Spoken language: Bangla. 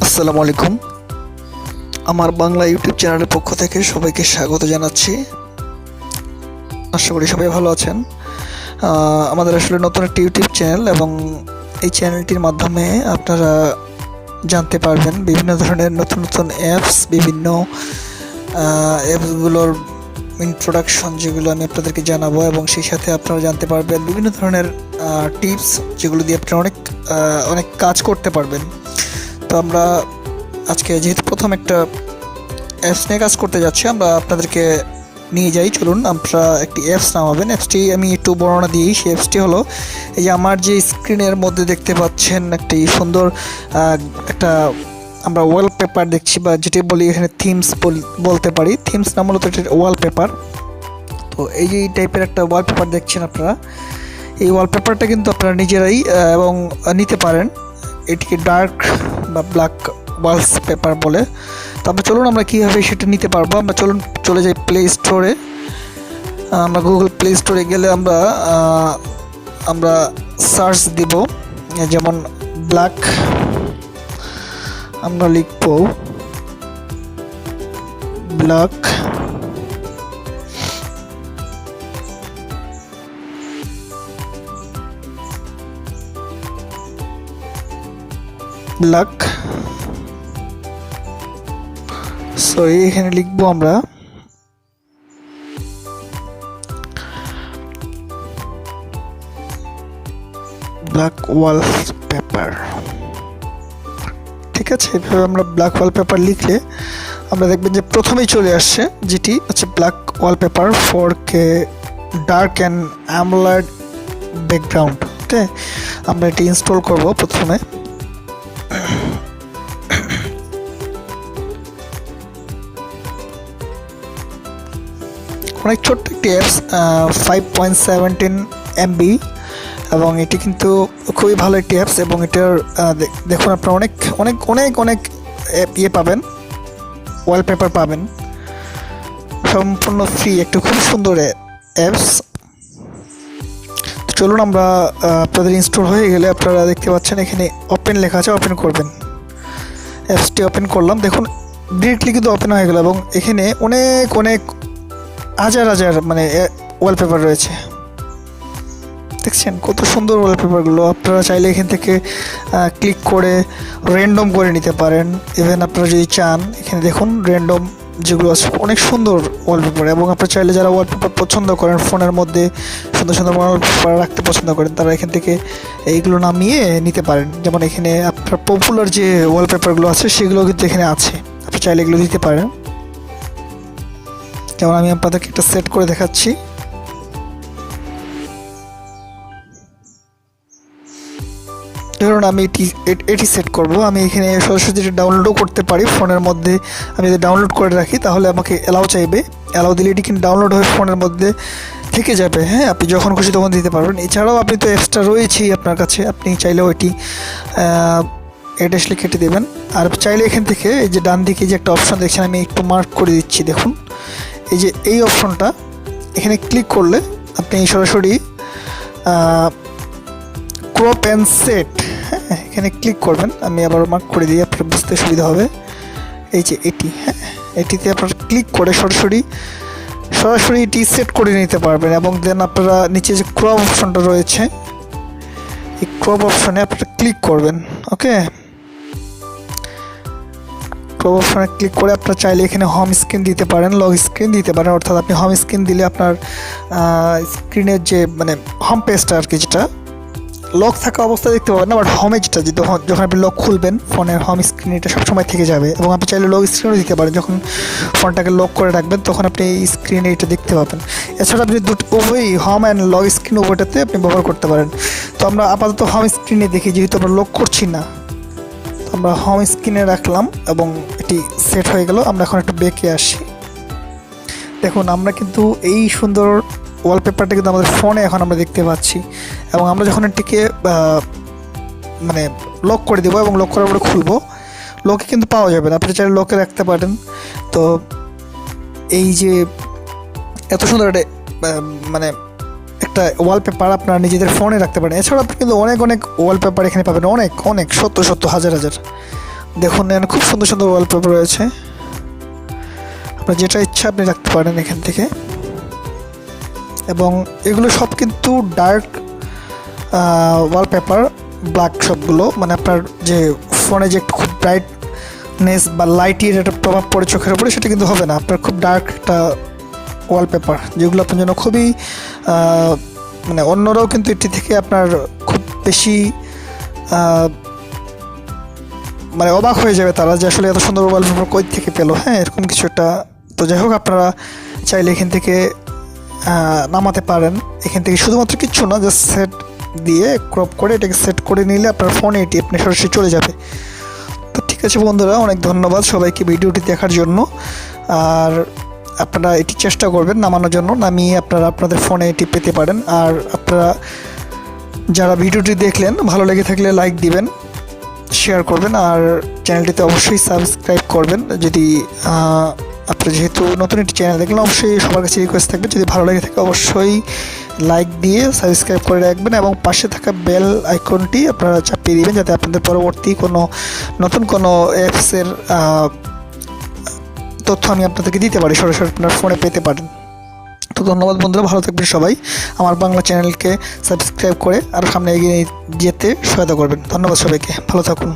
আসসালামু আলাইকুম। আমার বাংলা ইউটিউব চ্যানেলের পক্ষ থেকে সবাইকে স্বাগত জানাচ্ছি। আশা করি সবাই ভালো আছেন। আমাদের আসলে নতুন একটি ইউটিউব চ্যানেল এবং এই চ্যানেলটির মাধ্যমে আপনারা জানতে পারবেন বিভিন্ন ধরনের নতুন নতুন অ্যাপস, বিভিন্ন অ্যাপসগুলোর ইন্ট্রোডাকশন যেগুলো আমি আপনাদেরকে জানাবো, এবং সেই সাথে আপনারা জানতে পারবেন বিভিন্ন ধরনের টিপস যেগুলো দিয়ে আপনারা অনেক কাজ করতে পারবেন। তো আমরা আজকে যেহেতু প্রথম একটা অ্যাপস নিয়ে কাজ করতে যাচ্ছি, আমরা আপনাদেরকে নিয়ে যাই। চলুন, আপনারা একটি অ্যাপস নামাবেন। অ্যাপসটি আমি একটু বর্ণনা দিই। সেই অ্যাপসটি হলো এই যে আমার যে স্ক্রিনের মধ্যে দেখতে পাচ্ছেন একটি সুন্দর একটা আমরা ওয়ালপেপার দেখছি, বা যেটি বলি এখানে থিমস বলতে পারি। থিমস না, মূলত এটা ওয়ালপেপার। তো এই যে টাইপের একটা ওয়ালপেপার দেখছেন আপনারা, এই ওয়ালপেপারটা কিন্তু আপনারা নিজেরাই এবং নিতে পারেন। এটিকে ডার্ক বা ব্ল্যাক ওয়ালপেপার বলে। তো আমরা চলুন আমরা কীভাবে সেটা নিতে পারবো, আমরা চলুন চলে যাই প্লে স্টোরে। আমরা গুগল প্লে স্টোরে গেলে আমরা সার্চ দিব, যেমন ব্ল্যাক, আমরা লিখব ব্ল্যাক ব্ল্যাক সরি এখানে লিখবো আমরা ব্ল্যাক ওয়ালপেপার। ঠিক আছে, এভাবে আমরা ব্ল্যাক ওয়ালপেপার লিখলে আমরা দেখবেন যে প্রথমেই চলে আসছে, যেটি হচ্ছে black wallpaper 4K dark and amoled background. Okay, আমরা এটি ইনস্টল করব প্রথমে। অনেক ছোট্ট একটি অ্যাপস, 5.17 MB, এবং এটি কিন্তু খুবই ভালো একটি অ্যাপস। এবং এটার দেখুন আপনারা অনেক অনেক অনেক অনেক ইয়ে পাবেন, ওয়ালপেপার পাবেন, সম্পূর্ণ ফ্রি, একটা খুব সুন্দর অ্যাপস। চলুন আমরা আপনাদের ইনস্টল হয়ে গেলে আপনারা দেখতে পাচ্ছেন এখানে ওপেন লেখা আছে, ওপেন করবেন। অ্যাপসটি ওপেন করলাম, দেখুন ডিরেক্টলি কিন্তু ওপেন হয়ে গেল, এবং এখানে অনেক অনেক হাজার হাজার মানে ওয়ালপেপার রয়েছে। দেখছেন কত সুন্দর ওয়ালপেপারগুলো। আপনারা চাইলে এখান থেকে ক্লিক করে র্যান্ডম করে নিতে পারেন। ইভেন আপনারা যদি চান, এখানে দেখুন র্যান্ডম যেগুলো আছে, অনেক সুন্দর ওয়ালপেপার। এবং আপনারা চাইলে যারা ওয়ালপেপার পছন্দ করেন, ফোনের মধ্যে সুন্দর সুন্দর ওয়ালপেপার রাখতে পছন্দ করেন, তারা এখান থেকে এইগুলো নামিয়ে নিতে পারেন। যেমন এখানে আপনার পপুলার যে ওয়ালপেপারগুলো আছে সেগুলো কিন্তু এখানে আছে, আপনি চাইলে এগুলো দিতে পারেন। যেমন আমি আপনাদেরকে একটা সেট করে দেখাচ্ছি। ধরুন আমি এটি সেট করব, আমি এখানে সরাসরি ডাউনলোডও করতে পারি ফোনের মধ্যে। আমি যদি ডাউনলোড করে রাখি তাহলে আমাকে অ্যালাউ চাইবে, অ্যালাউ দিলে এটি কিন্তু ডাউনলোড হয়ে ফোনের মধ্যে থেকে যাবে। হ্যাঁ, আপনি যখন খুশি তখন দিতে পারবেন। এছাড়াও আপনি তো এক্সট্রা রয়েছেই আপনার কাছে, আপনি চাইলেও এটি অ্যাড্রেসলি কেটে দেবেন। আর চাইলে এখান থেকে এই যে ডান দিকে যে একটা অপশন দেখছেন, আমি একটু মার্ক করে দিচ্ছি, দেখুন এই যে এই অপশনটা, এখানে ক্লিক করলে আপনি সরাসরি ক্রপ অ্যান্ড সেট, হ্যাঁ এখানে ক্লিক করবেন। আমি আবার মার্ক করে দিই, আপনার বুঝতে সুবিধা হবে। এই যে এটি, হ্যাঁ এটিতে আপনারা ক্লিক করে সরাসরি এটি সেট করে নিতে পারবেন। এবং দেন আপনারা নিচে যে ক্রপ অপশনটা রয়েছে, এই ক্রপ অপশনে আপনারা ক্লিক করবেন। ওকে, ক্রপ অপশনে ক্লিক করে আপনারা চাইলে এখানে হোম স্ক্রিন দিতে পারেন, লগ স্ক্রিন দিতে পারেন। অর্থাৎ আপনি হোম স্ক্রিন দিলে আপনার স্ক্রিনের যে মানে হোম পেজটা আর কি, যেটা লক থাকা অবস্থায় দেখতে পাবেন না, বাট হোমে যেটা যখন আপনি লক খুলবেন ফোনের হোম স্ক্রিন, এটা সবসময় থেকে যাবে। এবং আপনি চাইলে লক স্ক্রিনও দিতে পারেন, যখন ফোনটাকে লক করে রাখবেন তখন আপনি এই স্ক্রিনে এটা দেখতে পাবেন। এছাড়া আপনি উভয়ই হোম অ্যান্ড লক স্ক্রিন উভয়টাতে আপনি ব্যবহার করতে পারেন। তো আমরা আপাতত হোম স্ক্রিনে দেখি, যেহেতু আমরা লক করছি না, তো আমরা হোম স্ক্রিনে রাখলাম এবং এটি সেট হয়ে গেল। আমরা এখন একটু বেঁকে আসি। দেখুন আমরা কিন্তু এই সুন্দর ওয়ালপেপারটা কিন্তু আমাদের ফোনে এখন আমরা দেখতে পাচ্ছি। এবং আমরা যখন এটিকে মানে লক করে দেবো এবং লক করার পরে খুলবো, লকে কিন্তু পাওয়া যাবে না, আপনি চাইলে লকে রাখতে পারেন। তো এই যে এত সুন্দর একটা মানে একটা ওয়ালপেপার আপনারা নিজেদের ফোনে রাখতে পারেন। এছাড়াও আপনি কিন্তু অনেক অনেক ওয়ালপেপার এখানে পাবেন, অনেক অনেক শত শত হাজার হাজার। দেখুন এখানে খুব সুন্দর সুন্দর ওয়ালপেপার রয়েছে, আপনার যেটা ইচ্ছা আপনি রাখতে পারেন এখান থেকে। এবং এগুলো সব কিন্তু ডার্ক ওয়ালপেপার, ব্ল্যাক সবগুলো, মানে আপনার যে ফোনে যে একটু খুব ব্রাইটনেস বা লাইটের একটা প্রভাব পড়ে চোখের উপরে, সেটা কিন্তু হবে না। আপনার খুব ডার্ক একটা ওয়ালপেপার, যেগুলো আপনার জন্য খুবই মানে অন্যরাও কিন্তু এটি থেকে আপনার খুব বেশি মানে অবাক হয়ে যাবে তারা, যে আসলে এত সুন্দর ওয়ালপেপার কই থেকে পেলো। হ্যাঁ, এরকম কিছু একটা। তো যাই হোক, আপনারা চাইলে এখান থেকে নামাতে পারেন। এখান থেকে শুধুমাত্র কিচ্ছু না, জাস্ট সেট দিয়ে ক্রপ করে এটাকে সেট করে নিলে আপনার ফোনে এটি আপনি সরাসরি চলে যাবে। তো ঠিক আছে বন্ধুরা, অনেক ধন্যবাদ সবাইকে ভিডিওটি দেখার জন্য। আর আপনারা এটি চেষ্টা করবেন নামানোর জন্য, নামিয়ে আপনারা আপনাদের ফোনে এটি পেতে পারেন। আর আপনারা যারা ভিডিওটি দেখলেন, ভালো লেগে থাকলে লাইক দিবেন, শেয়ার করবেন, আর চ্যানেলটিতে অবশ্যই সাবস্ক্রাইব করবেন। যদি আপনারা যেহেতু নতুন একটি চ্যানেল দেখলেন, অবশ্যই সবার কাছে রিকোয়েস্ট থাকবে, যদি ভালো লেগে থাকে অবশ্যই লাইক দিয়ে সাবস্ক্রাইব করে রাখবেন, এবং পাশে থাকা বেল আইকনটি আপনারা চাপিয়ে দিবেন, যাতে আপনাদের পরবর্তী কোনো নতুন কোনো অ্যাপসের তথ্য আমি আপনাদেরকে দিতে পারি, সরাসরি আপনার ফোনে পেতে পারেন। তো ধন্যবাদ বন্ধুরা, ভালো থাকবেন সবাই। আমার বাংলা চ্যানেলকে সাবস্ক্রাইব করে আরও সামনে এগিয়ে যেতে সহায়তা করবেন। ধন্যবাদ সবাইকে, ভালো থাকুন।